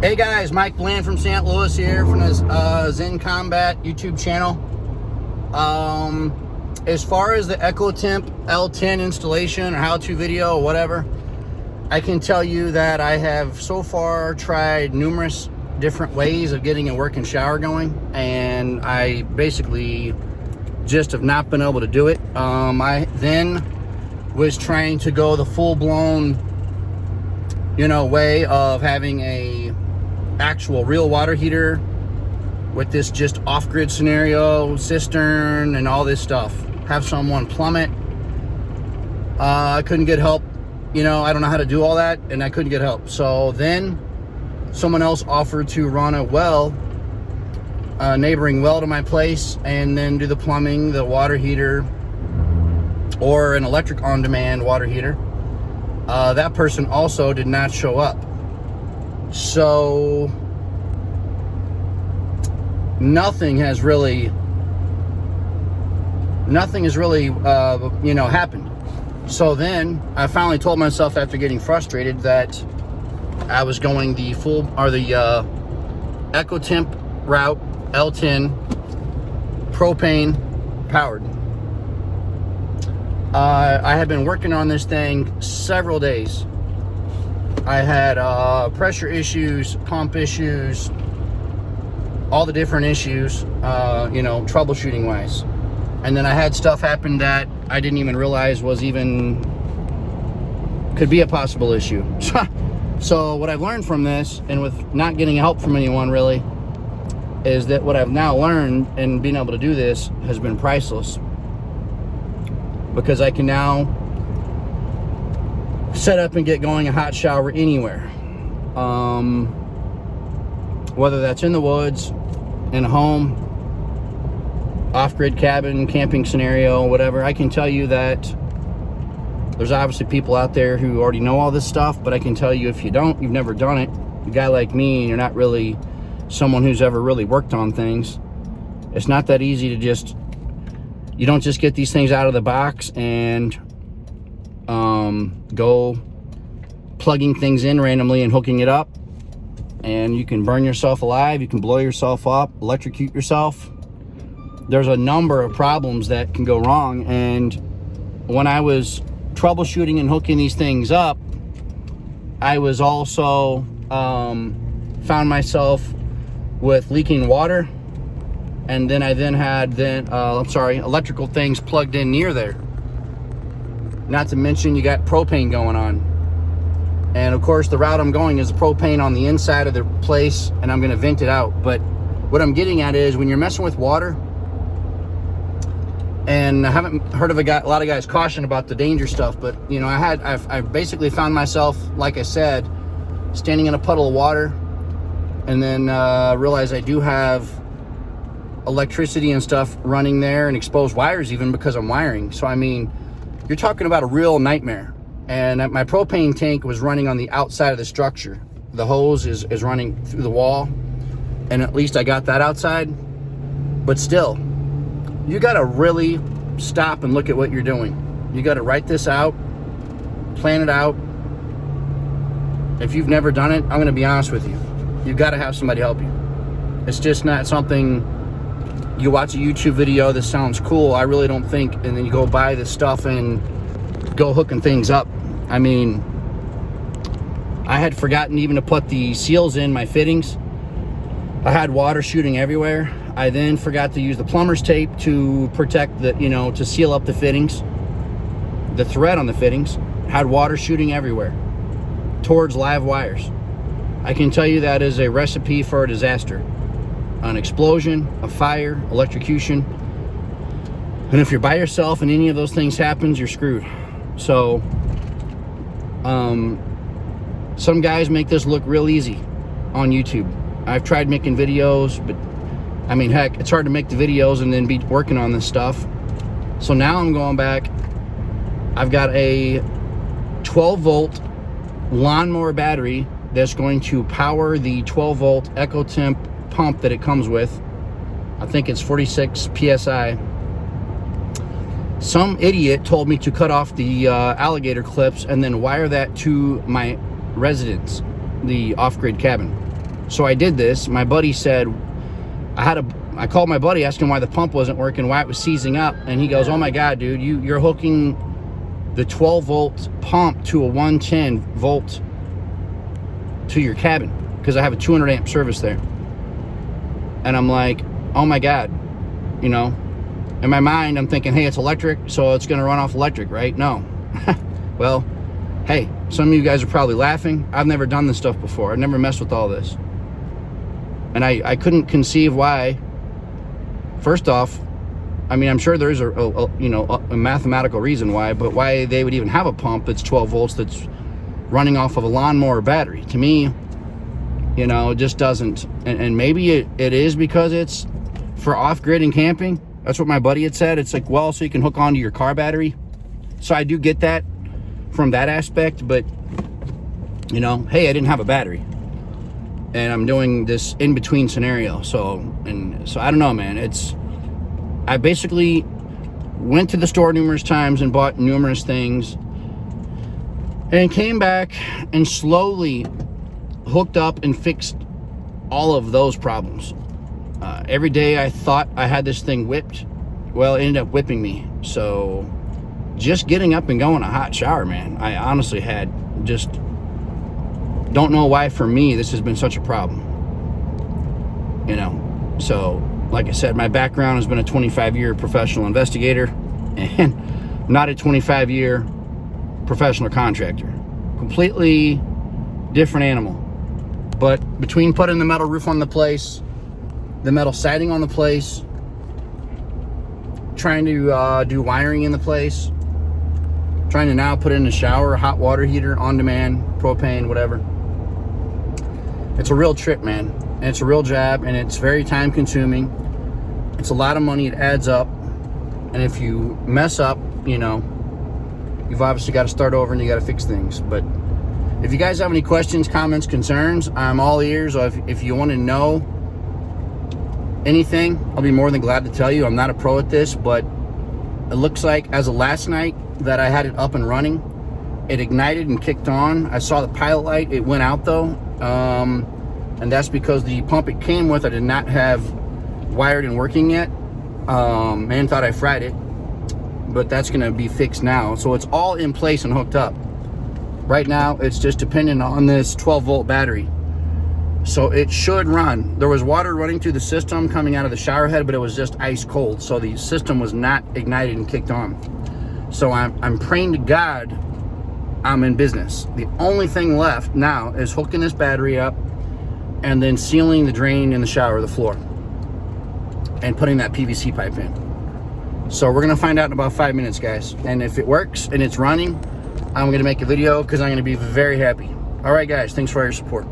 Hey guys, Mike Bland from St. Louis here from his Zen Combat YouTube channel. As far as the Temp L10 installation or how-to video or whatever, I can tell you that I have so far tried numerous different ways of getting a working shower going, and I basically just have not been able to do it. I then was trying to go the full-blown, way of having a actual real water heater with this just off-grid scenario, cistern and all this stuff. Have someone plumb it. I couldn't get help. I don't know how to do all that, and I couldn't get help. So then someone else offered to run a neighboring well to my place and then do the plumbing, the water heater, or an electric on-demand water heater. That person also did not show up. So nothing has really happened. So then I finally told myself, after getting frustrated, that I was going the Temp route, L10, propane powered. I had been working on this thing several days. I had pressure issues, pump issues, all the different issues, troubleshooting wise. And then I had stuff happen that I didn't even realize could be a possible issue. So what I've learned from this, and with not getting help from anyone really, is that what I've now learned and being able to do this has been priceless. Because I can now set up and get going a hot shower anywhere. Whether that's in the woods, in a home, off-grid cabin, camping scenario, whatever. I can tell you that there's obviously people out there who already know all this stuff, but I can tell you, if you don't, you've never done it, a guy like me, and you're not really someone who's ever really worked on things, it's not that easy to you don't just get these things out of the box and go plugging things in randomly and hooking it up, and you can burn yourself alive, you can blow yourself up, electrocute yourself. There's a number of problems that can go wrong. And when I was troubleshooting and hooking these things up, I was also found myself with leaking water, and then I had electrical things plugged in near there. Not to mention you got propane going on. And of course the route I'm going is the propane on the inside of the place, and I'm gonna vent it out. But what I'm getting at is, when you're messing with water, and I haven't heard of a lot of guys caution about the danger stuff, but I basically found myself, like I said, standing in a puddle of water, and then realized I do have electricity and stuff running there, and exposed wires even, because I'm wiring. So I mean, you're talking about a real nightmare. And my propane tank was running on the outside of the structure. The hose is running through the wall, and at least I got that outside. But still, you got to really stop and look at what you're doing. You got to write this out, plan it out. If you've never done it, I'm going to be honest with you, you've got to have somebody help you. It's just not something you watch a YouTube video, this sounds cool, I really don't think, and then you go buy this stuff and go hooking things up. I mean, I had forgotten even to put the seals in my fittings. I had water shooting everywhere. I then forgot to use the plumber's tape to protect to seal up the fittings. The thread on the fittings had water shooting everywhere towards live wires. I can tell you that is a recipe for a disaster. An explosion, a fire, electrocution. And if you're by yourself and any of those things happens, you're screwed. So some guys make this look real easy on YouTube. I've tried making videos, but I mean, heck, it's hard to make the videos and then be working on this stuff. So now I'm going back. I've got a 12-volt lawnmower battery that's going to power the 12-volt Temp pump that it comes with. I think it's 46 PSI. Some idiot told me to cut off the alligator clips and then wire that to my residence, the off-grid cabin. So I did this. My buddy said, I called my buddy, asking why the pump wasn't working, why it was seizing up, and he goes, oh my God, dude, you're hooking the 12 volt pump to a 110 volt to your cabin, because I have a 200 amp service there. And I'm like, oh my God, you know, in my mind, I'm thinking, hey, it's electric, so it's going to run off electric, right? No. Well, hey, some of you guys are probably laughing. I've never done this stuff before. I've never messed with all this. And I couldn't conceive why. First off, I mean, I'm sure there is a mathematical reason why, but why they would even have a pump that's 12 volts that's running off of a lawnmower battery. To me, you know, it just doesn't. And maybe it is because it's for off-grid and camping. That's what my buddy had said. It's like, well, so you can hook onto your car battery. So I do get that from that aspect, but, you know, hey, I didn't have a battery. And I'm doing this in-between scenario. So I don't know, man. I basically went to the store numerous times and bought numerous things and came back and slowly hooked up and fixed all of those problems. Every day I thought I had this thing whipped. Well, it ended up whipping me. So just getting up and going a hot shower, man, I honestly had just don't know why for me this has been such a problem, you know. So like I said, my background has been a 25-year professional investigator and not a 25-year professional contractor. Completely different animal. But between putting the metal roof on the place, the metal siding on the place, trying to do wiring in the place, trying to now put in a shower, hot water heater, on demand, propane, whatever. It's a real trip, man. And it's a real job, and it's very time consuming. It's a lot of money. It adds up. And if you mess up, you know, you've obviously got to start over and you got to fix things. But if you guys have any questions, comments, concerns, I'm all ears. If you want to know anything, I'll be more than glad to tell you. I'm not a pro at this, but it looks like as of last night that I had it up and running. It ignited and kicked on. I saw the pilot light. It went out though. And that's because the pump it came with, I did not have wired and working yet. Man thought I fried it, but that's going to be fixed now. So it's all in place and hooked up. Right now, it's just dependent on this 12 volt battery. So it should run. There was water running through the system coming out of the shower head, but it was just ice cold. So the system was not ignited and kicked on. So I'm praying to God I'm in business. The only thing left now is hooking this battery up and then sealing the drain in the shower, the floor, and putting that PVC pipe in. So we're gonna find out in about 5 minutes, guys. And if it works and it's running, I'm gonna make a video because I'm gonna be very happy. All right, guys, thanks for your support.